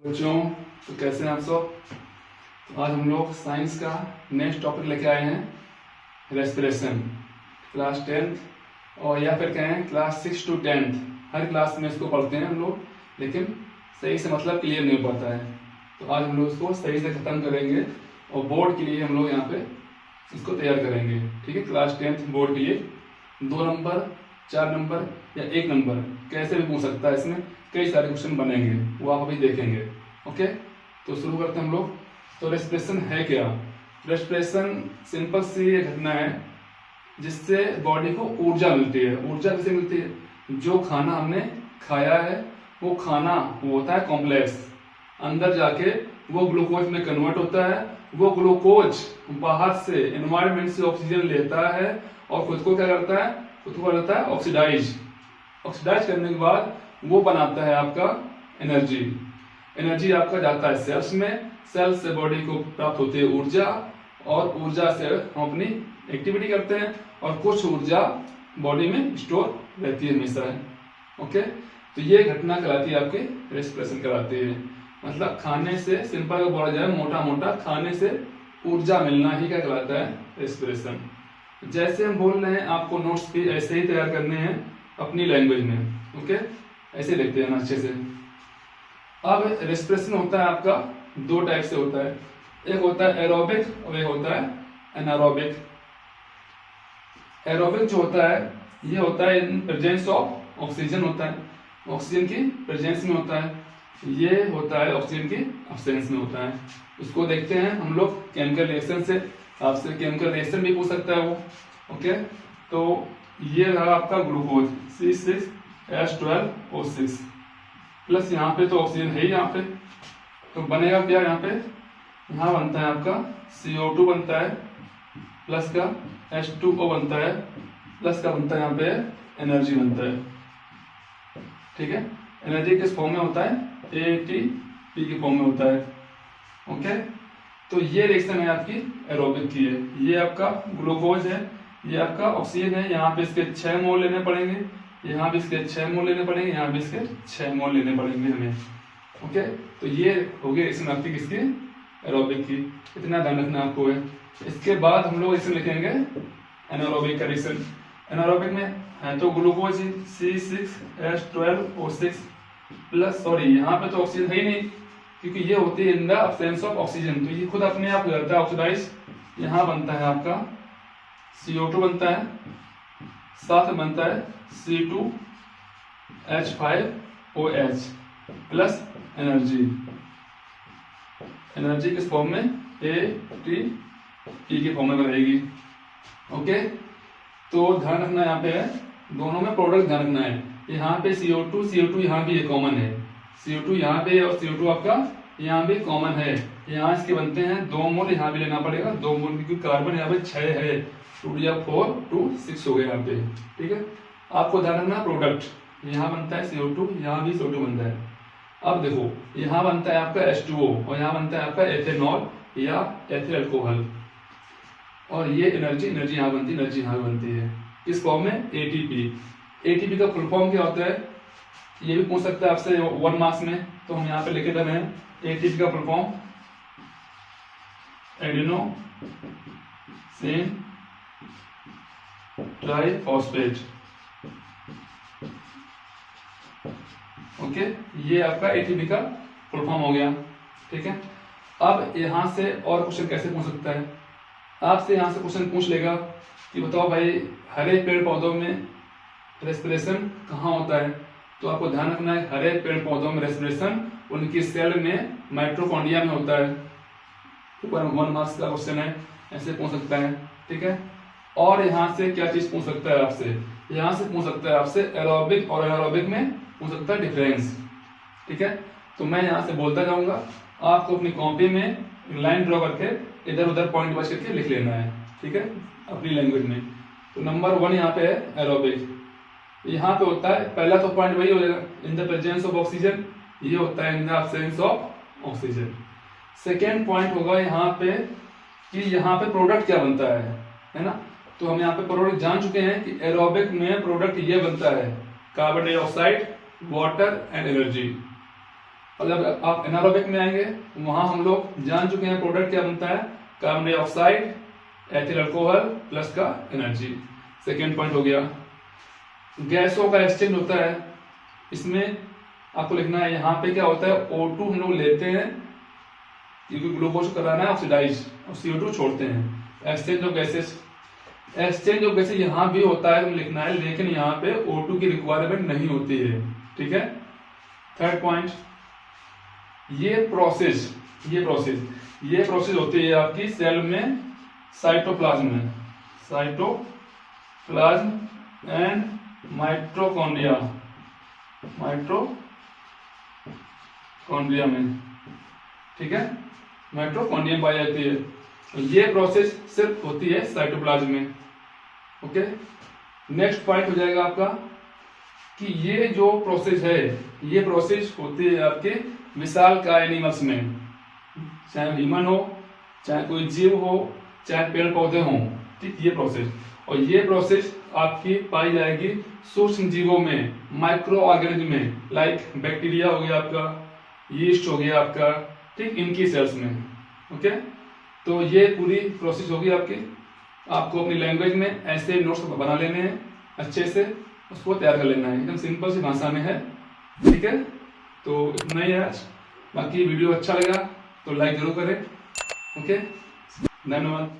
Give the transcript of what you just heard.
बच्चों, तो कैसे हैं आप सब। तो आज हम लोग साइंस का नेक्स्ट टॉपिक लेके आए हैं रेस्पिरेशन। क्लास 10th और या फिर कहें class 6 to 10th her class में इसको पढ़ते हैं हम लोग, लेकिन सही से मतलब क्लियर नहीं हो पाता है। तो आज हम लोग इसको सही से ख़त्म करेंगे और बोर्ड के लिए हम लोग यहाँ पे इसको तैयार करेंगे। ठीक है, क्लास 10th बोर्ड के लिए 2 नंबर 4 नंबर या 1 नंबर कैसे भी पूछ सकता है। इसमें कई सारे क्वेश्चन बनेंगे, वो आप अभी देखेंगे। ओके, तो शुरू करते हैं हम लोग। तो रेस्पिरेशन है क्या। रेस्पिरेशन सिंपल सी ये घटना है जिससे बॉडी को ऊर्जा मिलती है। ऊर्जा कैसे मिलती है, जो खाना हमने खाया है वो खाना वो होता है कॉम्प्लेक्स, अंदर जाके वो ग्लूकोज में कन्वर्ट होता है। वो ग्लूकोज बाहर से एनवायरनमेंट से ऑक्सीजन लेता है और खुद को क्या करता है, खुद को करता है ऑक्सीडाइज। ऑक्सीडाइज करने के बाद वो बनाता है आपका एनर्जी। एनर्जी आपका जाता है सेल्स में, सेल्स से बॉडी को प्राप्त होती है ऊर्जा, और ऊर्जा से हम अपनी एक्टिविटी करते हैं और कुछ ऊर्जा बॉडी में स्टोर रहती है हमेशा है। ओके, तो ये घटना कहलाती है आपके रेस्पिरेशन कहलाती है। मतलब खाने से, सिंपल अगर बोला जाए मोटा मोटा, खाने से ऊर्जा मिलना ही क्या कहलाता है, रेस्पिरेशन। जैसे हम बोल रहे हैं आपको नोट्स भी ऐसे ही तैयार करने हैं अपनी लैंग्वेज में। ओके, ऐसे देखते हैं ना अच्छे से। अब रेस्पिरेशन होता है आपका 2 टाइप से होता है, एक होता है एरोबिक और एक होता है एनारोबिक। एरोबिक जो होता है ये होता है इन प्रेजेंस ऑफ ऑक्सीजन होता है, ऑक्सीजन की प्रेजेंस में होता है। ये होता है ऑक्सीजन की अब्सेंस में होता है। इसको देखते हैं हम लोग केमिकल रिएक्शन से। आपसे केमिकल रिएक्शन भी पूछ सकता है वो। ओके, तो ये रहा आपका ग्लूकोज C6H12O6 प्लस यहाँ पे तो ऑक्सीजन है ही यहाँ पे, तो बनेगा क्या यहाँ पे, यहाँ बनता है आपका CO2 बनता है, प्लस का H2O बनता है, प्लस का बनता है यहाँ पे एनर्जी बनता है। ठीक है, एनर्जी किस फॉर्म में होता है, ATP की फॉर्म में होता है। ओके, तो ये रिएक्शन है आपकी एरोबिक की है। ये आपका ग्लूकोज है, ये आपका ऑक्सीजन है। यहाँ पे इसके 6 मोल लेने पड़ेंगे, यहाँ भी इसके 6 मोल लेने पड़ेंगे, यहाँ भी इसके 6 मोल लेने पड़ेंगे हमें। ओके, तो ये हो गई रिएक्शन आपकी किसकी, एरोबिक की। इतना ध्यान रखना आपको है। इसके बाद हम लोग इसे लिखेंगे एनारोबिक का रिएक्शन। एनारोबिक में है तो ग्लूकोज C6H12O6 प्लस, सॉरी यहाँ पे तो ऑक्सीजन है ही नहीं क्योंकि ये होती है in the absence of oxygen, तो ये खुद अपने आप करता है ऑक्सीडाइज। यहाँ बनता है आपका CO2 बनता है, साथ में बनता है C2H5OH प्लस एनर्जी। एनर्जी किस फॉर्म में, ATP की फॉर्म में रहेगी। ओके, तो ध्यान रखना यहाँ पे है, दोनों में प्रोडक्ट ध्यान रखना है। यहाँ पे CO2 यहाँ भी कॉमन है, CO2 यहाँ पे और CO2 आपका यहाँ भी कॉमन है। यहाँ इसके बनते हैं 2 मोल, यहाँ भी लेना पड़ेगा 2 मोल क्योंकि कार्बन यहाँ पे 6 है, 2 या 4 2 6 हो गए यहाँ पे। ठीक है, आपको ध्यान रखना प्रोडक्ट, यहाँ बनता है CO2, यहाँ भी CO2 बनता है। अब देखो यहाँ बनता है आपका H2O और यहाँ बनता है आपका एथेनॉल या एथिल अल्कोहल, और ये एनर्जी यहाँ बनती है, एनर्जी यहाँ बनती है किस फॉर्म में, ATP। ATP का फुल फॉर्म क्या होता है, ये भी पूछ सकता है आपसे 1 मार्क्स में, तो हम यहाँ पे लिखे दे रहे हैं ATP का full form adenosine triphosphate. Okay, ये आपका ATP का फुल फॉर्म हो गया। ठीक है, अब यहाँ से और क्वेश्चन कैसे पूछ सकता है, आपसे यहाँ से क्वेश्चन पूछ लेगा कि बताओ भाई हरे पेड़ पौधों में रेस्पिरेशन कहाँ होता है। तो आपको ध्यान रखना है हरे पेड़ पौधों में रेस्पिरेशन उनकी सेल में माइटोकॉन्ड्रिया में होता है। ऊपर 1 मार्क्स का क्वेश्चन है, ऐसे पूछ सकता है। ठीक है, और यहाँ से क्या चीज पूछ सकता है आपसे, यहाँ से पूछ सकता है आपसे एरोबिक और एनारोबिक में पूछ सकता है डिफरेंस। ठीक है, तो मैं यहाँ से बोलता जाऊंगा, आपको अपनी कॉपी में लाइन ड्रॉ करके इधर उधर पॉइंट बच करके लिख लेना है। ठीक है, अपनी लैंग्वेज में। तो नंबर 1 यहाँ पे है एरोबिक, यहाँ पे होता है पहला तो पॉइंट वही हो जाएगा, in the presence of oxygen, ये होता है in the absence of oxygen. Second point होगा यहाँ पे कि यहाँ पे प्रोडक्ट क्या बनता है ना। तो हम यहाँ पे प्रोडक्ट जान चुके हैं कि एरोबिक में प्रोडक्ट ये बनता है carbon dioxide, water and energy. और जब आप एनारोबिक में आएंगे वहां हम लोग जान चुके हैं प्रोडक्ट क्या बनता है, carbon dioxide, ethyl alcohol plus का एनर्जी। सेकेंड पॉइंट हो गया। गैसों का एक्सचेंज होता है, इसमें आपको लिखना है यहाँ पे क्या होता है, O2 हम लोग लेते हैं क्योंकि ग्लूकोज को कराना है ऑक्सीडाइज, और CO2 छोड़ते हैं। Exchange of gases, exchange of gases यहाँ भी होता है, लिखना है, लेकिन यहाँ पे O2 की रिक्वायरमेंट नहीं होती है। ठीक है। थर्ड पॉइंट, ये प्रोसेस होती है आपकी सेल में साइटोप्लाज्म एंड माइटोकॉन्ड्रिया में। ठीक है, माइटोकॉन्ड्रिया पाई जाती है। ये प्रोसेस सिर्फ होती है साइटोप्लाज्म में। ओके, नेक्स्ट पॉइंट हो जाएगा आपका कि ये जो प्रोसेस है, ये प्रोसेस होती है आपके विशालकाय एनिमल्स में, चाहे ह्यूमन हो, चाहे कोई जीव हो, चाहे पेड़ पौधे हों। ठीक, ये प्रोसेस, और ये प्रोसेस आपकी पाई जाएगी सूक्ष्म जीवों में, माइक्रो ऑर्गेनिज्म में, लाइक बैक्टीरिया हो गया आपका, यीस्ट हो गया आपका। ठीक, इनकी सेल्स में। ओके, तो ये पूरी प्रोसेस होगी आपकी। आपको अपनी लैंग्वेज में ऐसे नोट्स बना लेने हैं, अच्छे से उसको तैयार कर लेना है, एकदम सिंपल सी भाषा में है। ठीक है, तो इतना ही है आज। बाकी वीडियो अच्छा लगा तो लाइक जरूर करें। ओके, धन्यवाद।